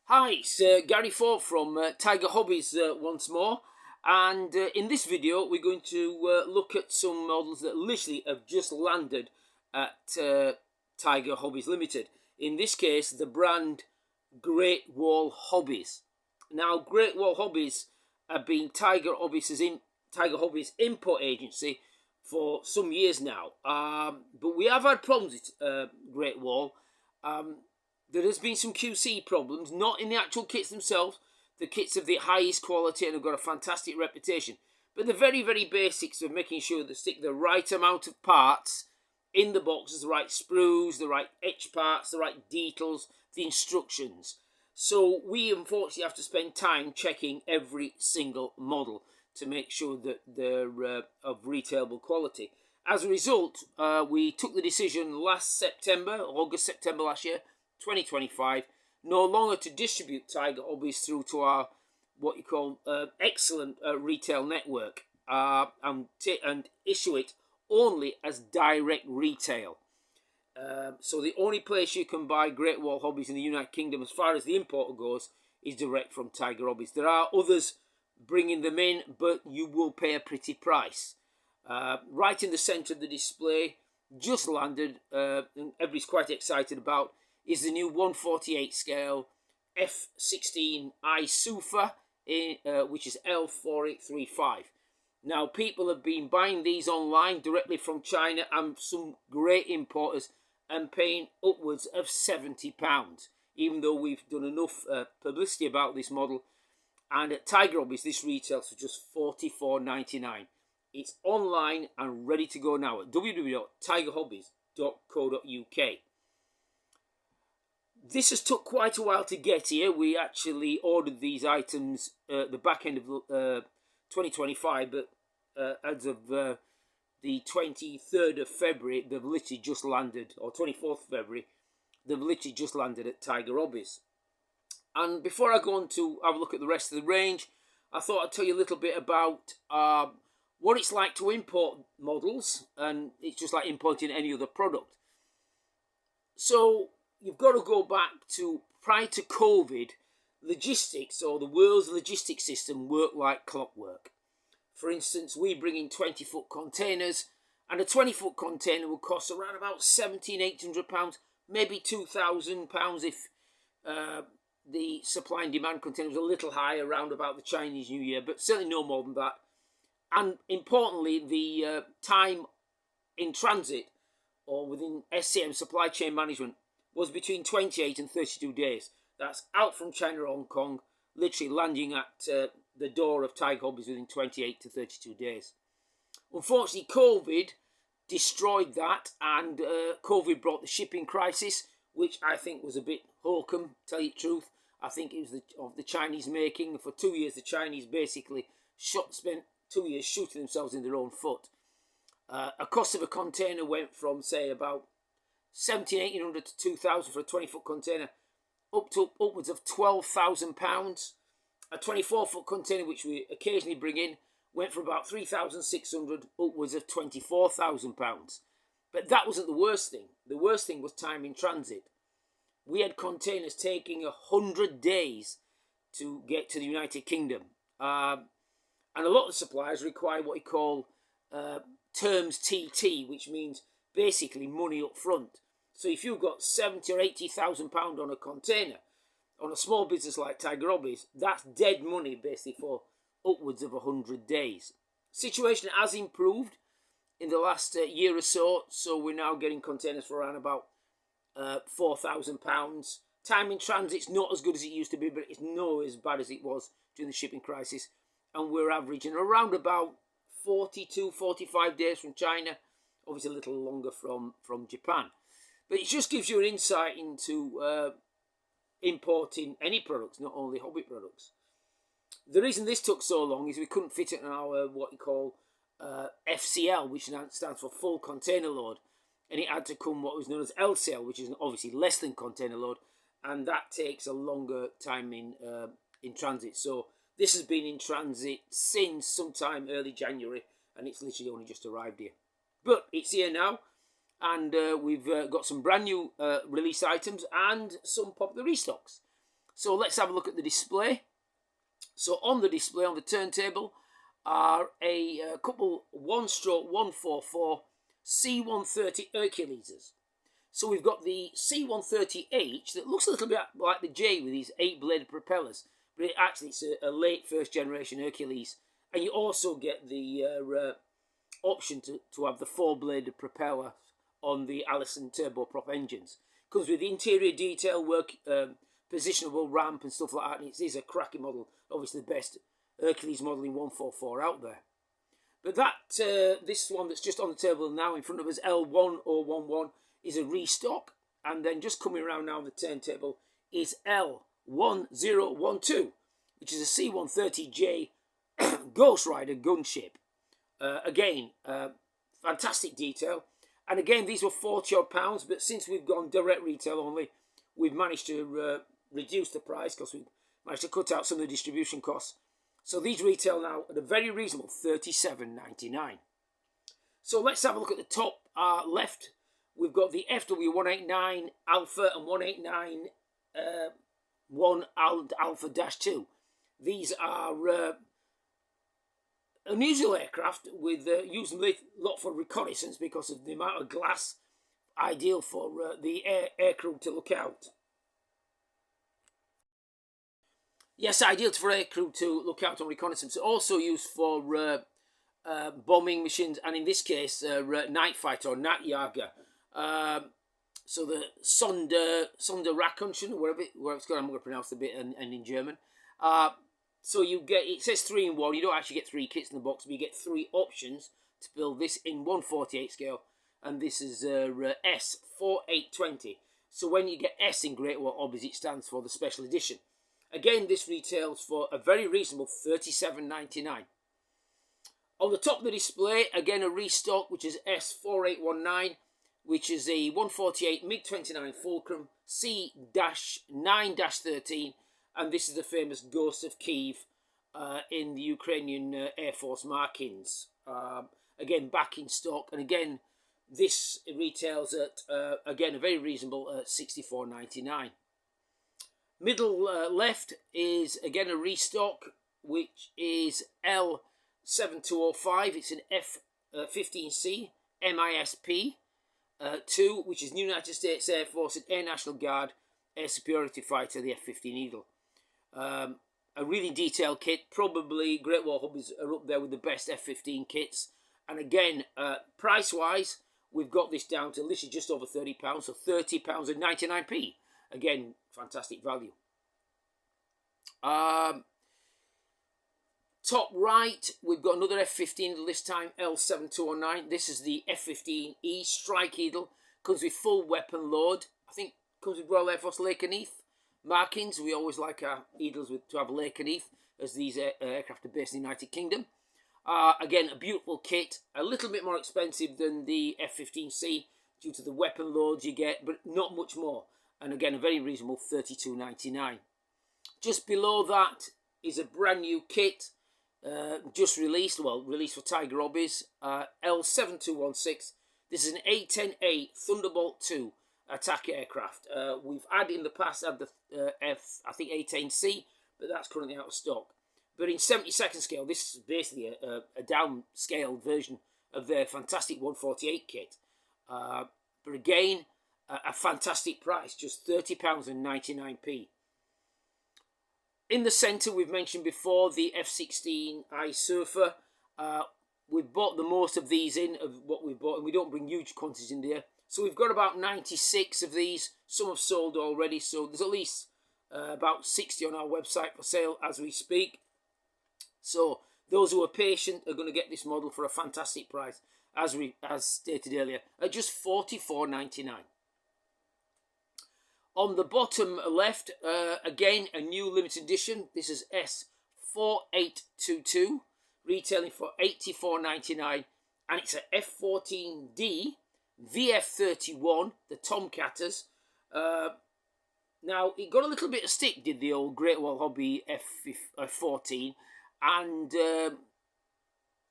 Hi, it's Gary Ford from Tiger Hobbies once more, and in this video we're going to look at some models that literally have just landed at Tiger Hobbies Limited. In this case, the brand Great Wall Hobbies. Now, Great Wall Hobbies have been Tiger Hobbies import agency for some years now, but we have had problems with Great Wall. There has been some QC problems, not in the actual kits themselves. The kits of the highest quality and have got a fantastic reputation. But the very, very basics of making sure they stick the right amount of parts in the boxes, the right sprues, the right etch parts, the right details, the instructions. So we unfortunately have to spend time checking every single model to make sure that they're of retailable quality. As a result, we took the decision last September, August, September last year, 2025, no longer to distribute Tiger Hobbies through to our what you call excellent retail network and issue it only as direct retail. So the only place you can buy Great Wall Hobbies in the United Kingdom as far as the importer goes is direct from Tiger Hobbies. There are others bringing them in, but you will pay a pretty price. Right in the centre of the display, just landed, and everybody's quite excited about, is the new 148 scale F-16i Sufa, which is L4835. Now, people have been buying these online directly from China and some great importers and paying upwards of £70, even though we've done enough publicity about this model. And at Tiger Hobbies, this retails for just $44.99. It's online and ready to go now at www.tigerhobbies.co.uk. This has took quite a while to get here. We actually ordered these items at the back end of 2025, but as of the 23rd of February, they've literally just landed, or 24th of February, they've literally just landed at Tiger Hobbies. And before I go on to have a look at the rest of the range, I thought I'd tell you a little bit about what it's like to import models, and it's just like importing any other product. So you've got to go back to prior to COVID, logistics or the world's logistics system worked like clockwork. For instance, we bring in 20-foot containers, and a 20-foot container will cost around about £1,700-800, maybe £2,000 if the supply and demand container was a little higher around about the Chinese New Year, but certainly no more than that. And importantly, the time in transit or within SCM, supply chain management, was between 28 and 32 days. That's out from China or Hong Kong, literally landing at the door of Tiger Hobbies within 28 to 32 days. Unfortunately, COVID destroyed that, and COVID brought the shipping crisis, which I think was a bit hokum, tell you the truth. I think it was of the Chinese making. For 2 years, the Chinese basically spent 2 years shooting themselves in their own foot. A cost of a container went from, say, about $1,700-800 to $2,000 for a 20-foot container, up to upwards of £12,000. A 24-foot container, which we occasionally bring in, went from about $3,600 upwards of £24,000. But that wasn't the worst thing. The worst thing was time in transit. We had containers taking 100 days to get to the United Kingdom. And a lot of suppliers require what you call terms TT, which means basically money up front. So if you've got £70,000 or £80,000 on a container, on a small business like Tiger Hobbies, that's dead money basically for upwards of 100 days. Situation has improved in the last year or so, so we're now getting containers for around about £4,000. Time in transit's not as good as it used to be, but it's not as bad as it was during the shipping crisis. And we're averaging around about 42-45 days from China, obviously a little longer from Japan. But it just gives you an insight into importing any products, not only hobby products. The reason this took so long is we couldn't fit it in our what you call FCL, which stands for full container load, and it had to come what was known as LCL, which is obviously less than container load, and that takes a longer time in transit. So this has been in transit since sometime early January, and it's literally only just arrived here. But it's here now, and we've got some brand new release items and some popular restocks. So let's have a look at the display. So on the display, on the turntable, are a couple 1-stroke 144 C130 Herculeses. So we've got the C130H that looks a little bit like the J with these 8-bladed propellers, but actually it's a late first generation Hercules. And you also get the option to have the 4-bladed propeller on the Allison turboprop engines. Comes with interior detail work, positionable ramp and stuff like that, and it is a cracking model. Obviously the best Hercules model in 144 out there. But that this one that's just on the table now in front of us, L1011, is a restock. And then just coming around now on the turntable is L1012, which is a C130J Ghost Rider gunship. Again, fantastic detail. And again, these were £40 odd, but since we've gone direct retail only, we've managed to reduce the price because we've managed to cut out some of the distribution costs. So these retail now at a very reasonable $37.99. So let's have a look at the top left. We've got the FW189 Alpha and 189 1 Alpha-2. These are unusual aircraft with using a lot for reconnaissance because of the amount of glass, ideal for the aircrew to look out. Yes, ideal for aircrew to look out on reconnaissance. Also used for bombing missions, and in this case, night fighter or Nachtjager. So the Sonderraktionen, or whatever it's called, I'm going to pronounce it a bit and in German. So you get, it says 3 in 1. You don't actually get 3 kits in the box, but you get 3 options to build this in 1/48 scale. And this is S4820. So when you get S in Great Wall Hobbies, it stands for the special edition. Again, this retails for a very reasonable $37.99. On the top of the display, again a restock, which is S4819, which is a 148 MiG-29 Fulcrum C-9-13, and this is the famous Ghost of Kiev in the Ukrainian Air Force markings. Again, back in stock, and again, this retails at, again, a very reasonable $64.99. Middle left is, again, a restock, which is L7205. It's an F-16i MISP 2, which is United States Air Force and Air National Guard Air Superiority Fighter, the F-15 Eagle. A really detailed kit. Probably Great Wall Hobbies are up there with the best F-15 kits. And again, price-wise, we've got this down to literally just over £30, so £30.99. Again, fantastic value. Top right, we've got another F-15 this time, L7209. This is the F-15E Strike Eagle. Comes with full weapon load. I think comes with Royal Air Force Lakenheath markings. We always like our Eagles to have Lakenheath, as these aircraft are based in the United Kingdom. Again, a beautiful kit. A little bit more expensive than the F-15C due to the weapon loads you get, but not much more. And again, a very reasonable $32.99. Just below that is a brand new kit, just released, released for Tiger Hobbies, L7216. This is an A10A Thunderbolt 2 attack aircraft. We've had in the past had the I think A10C, but that's currently out of stock. But in 72nd scale, this is basically a downscaled version of their fantastic 148 kit. But again, a fantastic price, just £30.99. In the centre, we've mentioned before the F-16i Sufa. We've bought the most of these in, of what we've bought, and we don't bring huge quantities in there. So we've got about 96 of these. Some have sold already, so there's at least about 60 on our website for sale as we speak. So those who are patient are going to get this model for a fantastic price, as stated earlier, at just $44.99. On the bottom left, again, a new limited edition. This is S4822, retailing for $84.99, and it's a F-14D VF-31, the Tomcatters. Now, it got a little bit of stick, did the old Great Wall Hobby F-14, and if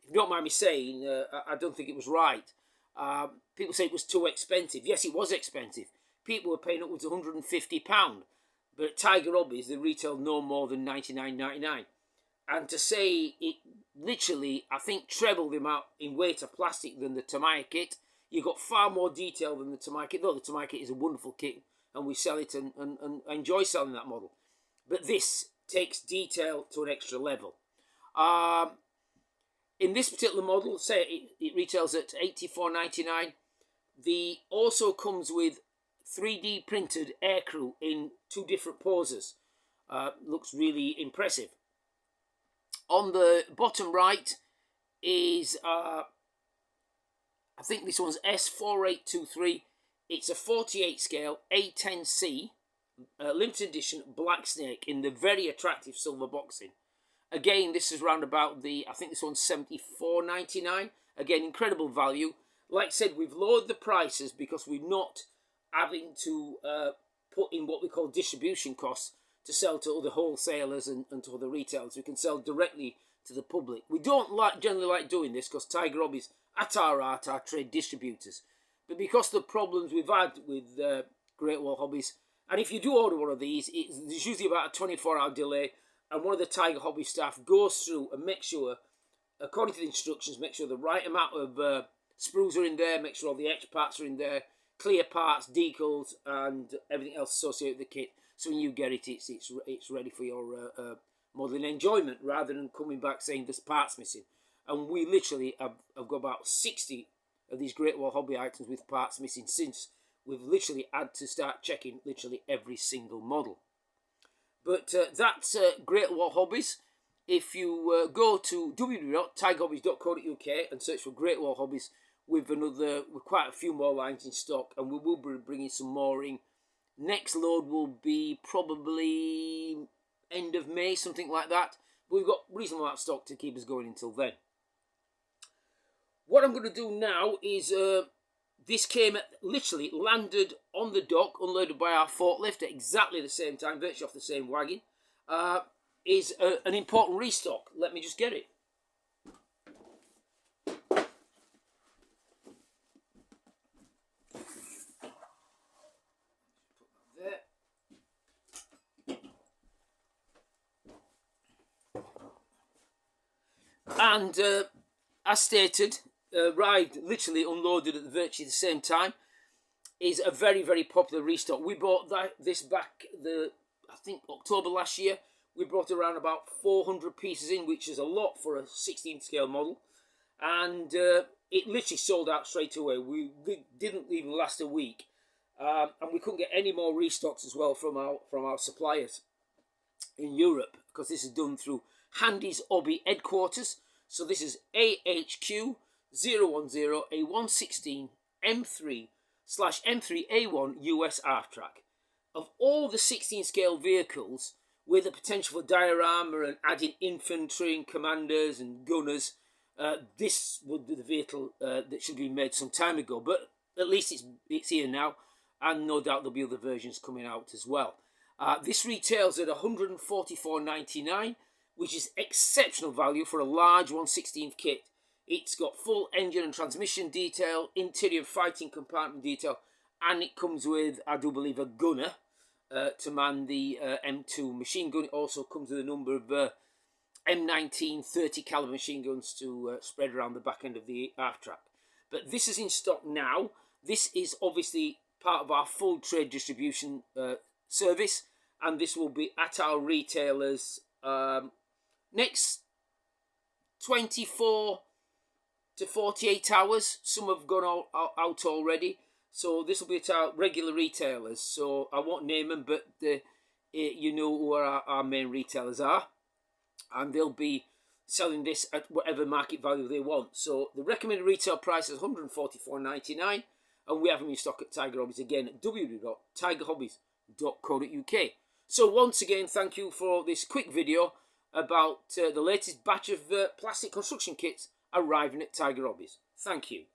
you don't mind me saying, I don't think it was right. People say it was too expensive. Yes, it was expensive. People were paying upwards of £150. but at Tiger Hobbies they retail no more than $99.99. And to say it literally, I think, treble the amount in weight of plastic than the Tamiya kit. You've got far more detail than the Tamiya kit, though the Tamiya kit is a wonderful kit and we sell it and enjoy selling that model. But this takes detail to an extra level. In this particular model, say it retails at $84.99. The also comes with 3D printed aircrew in 2 different poses. Looks really impressive. On the bottom right is, I think this one's S4823. It's a 48 scale A10C limited edition black snake in the very attractive silver boxing. Again, this is round about the, I think this one's $74.99. Again, incredible value. Like I said, we've lowered the prices because we're not having to put in what we call distribution costs to sell to other wholesalers and to other retailers. We can sell directly to the public. We don't generally like doing this because Tiger Hobbies, at our art, are trade distributors. But because of the problems we've had with Great Wall Hobbies, and if you do order one of these, there's usually about a 24-hour delay, and one of the Tiger Hobby staff goes through and makes sure, according to the instructions, make sure the right amount of sprues are in there, make sure all the etch parts are in there, clear parts, decals, and everything else associated with the kit. So when you get it, it's ready for your modelling enjoyment, rather than coming back saying there's parts missing. And we literally have got about 60 of these Great Wall Hobby items with parts missing since we've literally had to start checking literally every single model. But that's Great Wall Hobbies. If you go to www.tigerhobbies.co.uk and search for Great Wall Hobbies, with quite a few more lines in stock, and we will be bringing some more in. Next load will be probably end of May, something like that. But we've got reasonable amount of stock to keep us going until then. What I'm going to do now is, this came literally landed on the dock, unloaded by our forklift at exactly the same time, virtually off the same wagon, is an important restock. Let me just get it. And as stated, arrived literally unloaded at virtually the same time, is a very, very popular restock. We bought this back I think October last year. We brought around about 400 pieces in, which is a lot for a 16 scale model, and it literally sold out straight away. We didn't even last a week, and we couldn't get any more restocks as well from our suppliers in Europe, because this is done through Andy Hobby Headquarters. So this is AHHQ010 A116 M3/M3A1 US Hafltrack. Of all the 16 scale vehicles with the potential for diorama and adding infantry and commanders and gunners, this would be the vehicle that should be made some time ago. But at least it's here now, and no doubt there'll be other versions coming out as well. This retails at $144.99, which is exceptional value for a large 1/16 kit. It's got full engine and transmission detail, interior fighting compartment detail, and it comes with, I do believe, a gunner to man the M2 machine gun. It also comes with a number of M19 30 caliber machine guns to spread around the back end of the Hafltrack. But this is in stock now. This is obviously part of our full trade distribution service, and this will be at our retailers next 24 to 48 hours. Some have gone out already, so this will be at our regular retailers. So I won't name them, but you know who our main retailers are, and they'll be selling this at whatever market value they want. So the recommended retail price is $144.99, and we have them in stock at Tiger Hobbies again at www.tigerhobbies.co.uk. So once again, thank you for this quick video about the latest batch of plastic construction kits arriving at Tiger Hobbies. Thank you.